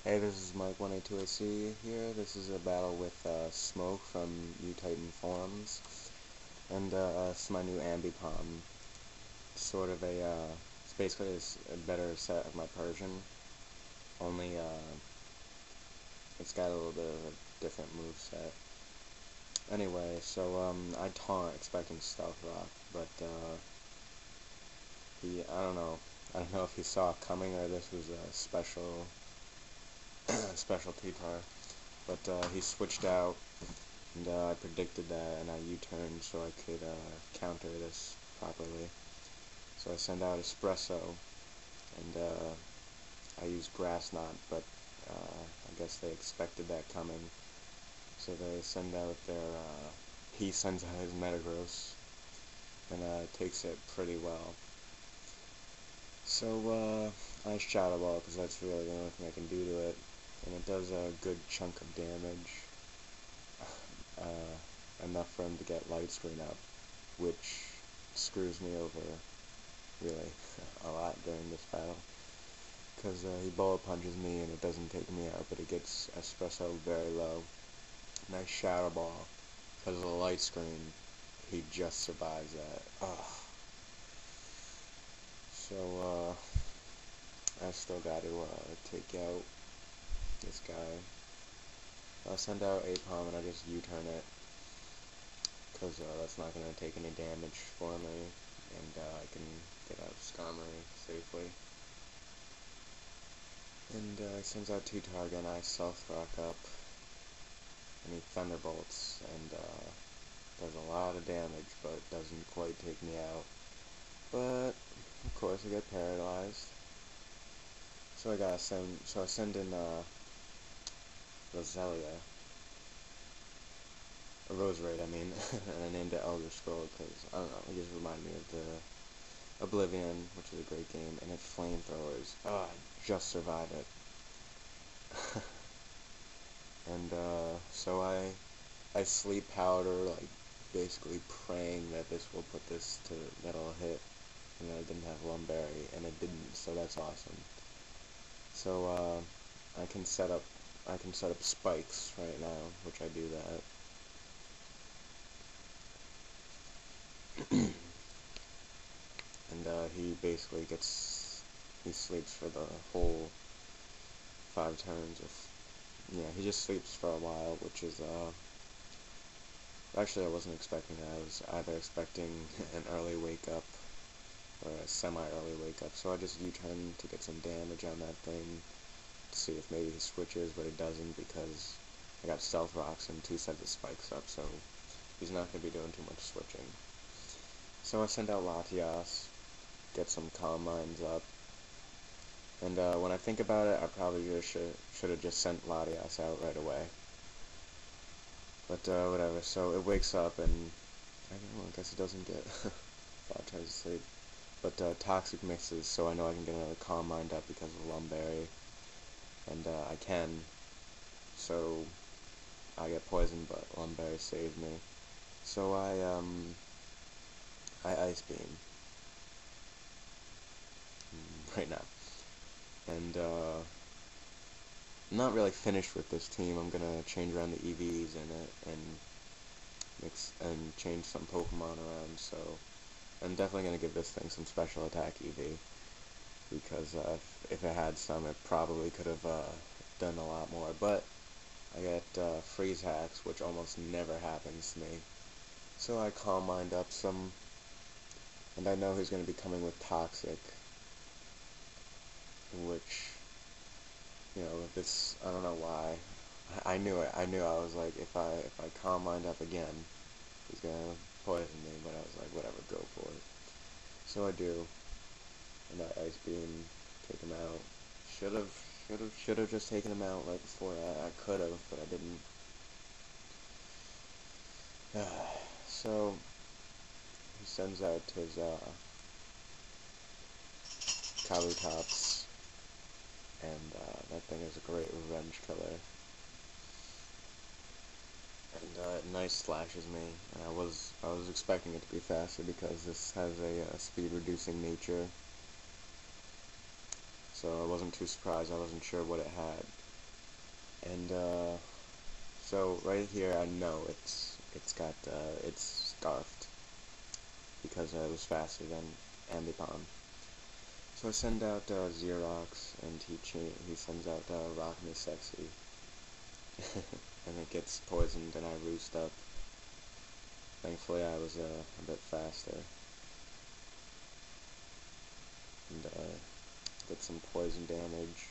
Hey, this is Mike182AC here. This is a battle with Smoke from UTitan Forums, and it's my new Ambipom. Sort of it's basically a better set of my Persian, only it's got a little bit of a different move set. Anyway, so I taunt expecting Stealth Rock, but I don't know if he saw it coming or this was a special T-Tar. But he switched out, and I predicted that, and I U-turned so I could counter this properly. So I send out Espresso, and I used Grass Knot, but I guess they expected that coming. So they send out he sends out his Metagross, and takes it pretty well. So I Shadow Ball, because that's really the only thing I can do to it, and it does a good chunk of damage. Enough for him to get Light Screen up, which screws me over really a lot during this battle, because he bullet punches me and it doesn't take me out, but it gets Espresso very low. Nice Shadow Ball, because of the Light Screen, he just survives that. Ugh. So I still got to take out this guy. I'll send out Apom and I just U-turn it, because that's not going to take any damage for me, and I can get out of Skarmory safely. And he sends out T-Tar again, I Stealth Rock up, and he Thunderbolts, and does a lot of damage, but doesn't quite take me out. But, of course, I get paralyzed. So I send in Roselia, a Roserade, I mean, and I named it Elder Scroll because, I don't know, it just reminded me of the Oblivion, which is a great game, and it Flamethrowers. Oh, I just survived it. And so I Sleep Powder, like basically praying that this will put this to that'll hit, and I didn't have Lumberry, and it didn't, so that's awesome. So I can set up spikes right now, which I do that. And he basically he sleeps for the whole 5 turns. Yeah, he just sleeps for a while, which is actually I wasn't expecting that. I was either expecting an early wake up or a semi-early wake up, so I just U-turn to get some damage on that thing to see if maybe he switches, but it doesn't because I got Stealth Rocks and 2 sets of spikes up, so he's not going to be doing too much switching. So I send out Latias, get some Calm Minds up, and when I think about it, I probably just should have just sent Latias out right away. But whatever, so it wakes up, and I guess it doesn't get 5 turns of sleep. But Toxic misses, so I know I can get another Calm Mind up because of Lumberry. And I can, so I get poisoned, but Lumberry saved me. So I Ice Beam right now. And I'm not really finished with this team. I'm gonna change around the EVs in it and mix and change some Pokemon around. So I'm definitely gonna give this thing some special attack EV because if it had some, it probably could have done a lot more. But I get Freeze Hacks, which almost never happens to me. So I Calm Mind up some, and I know he's going to be coming with Toxic, which, I don't know why. I knew it. I was like, if I Calm Mind up again, he's going to poison me, but I was like, whatever, go for it. So I do, and I Ice Beam, take him out. Should have just taken him out right before that. I could have, but I didn't. So he sends out his Kabutops, and that thing is a great revenge killer. And it nice slashes me. And I was expecting it to be faster because this has a speed reducing nature. So I wasn't too surprised. I wasn't sure what it had. And so right here I know it's scarfed because it was faster than Ambipom. So I send out Xerox, and he sends out Rock Me Sexy, and it gets poisoned, and I roost up. Thankfully, I was a bit faster, and get some poison damage.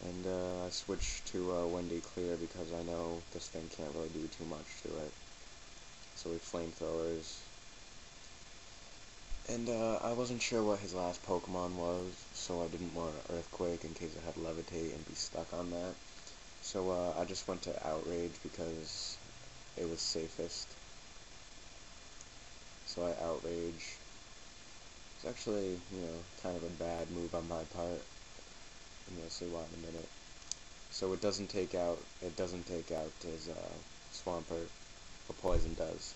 And I switch to Wendy Clear because I know this thing can't really do too much to it. So we flamethrowers. And I wasn't sure what his last Pokemon was, so I didn't want Earthquake in case it had Levitate and be stuck on that. So I just went to Outrage because it was safest. So I Outrage. It's actually, kind of a bad move on my part, and you'll see why in a minute. So it doesn't take out his Swampert, but Poison does.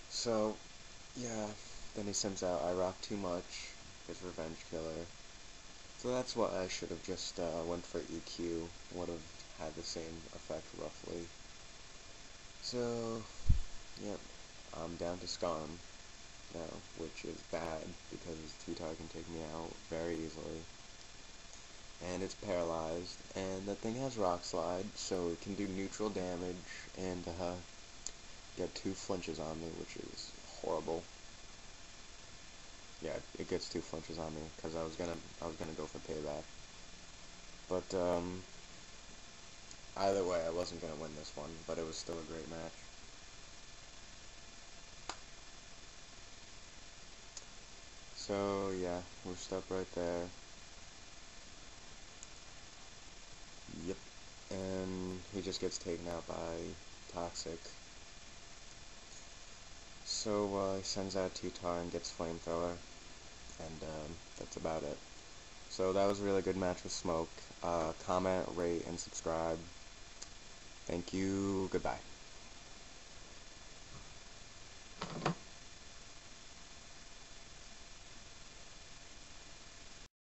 So, yeah, then he sends out I Rock Too Much, his Revenge Killer. So that's what I should have just went for EQ, would have had the same effect roughly. So, yep, I'm down to Scarm now, which is bad because T-Tar can take me out very easily. And it's paralyzed, and that thing has Rock Slide, so it can do neutral damage and get 2 flinches on me, which is horrible. Yeah, it gets 2 flinches on me because I was gonna go for payback. But either way, I wasn't gonna win this one, but it was still a great match. So yeah, we're stuck right there. Yep. And he just gets taken out by Toxic. So he sends out T-Tar and gets Flamethrower, and that's about it. So that was a really good match with Smoke. Comment, rate, and subscribe. Thank you. Goodbye.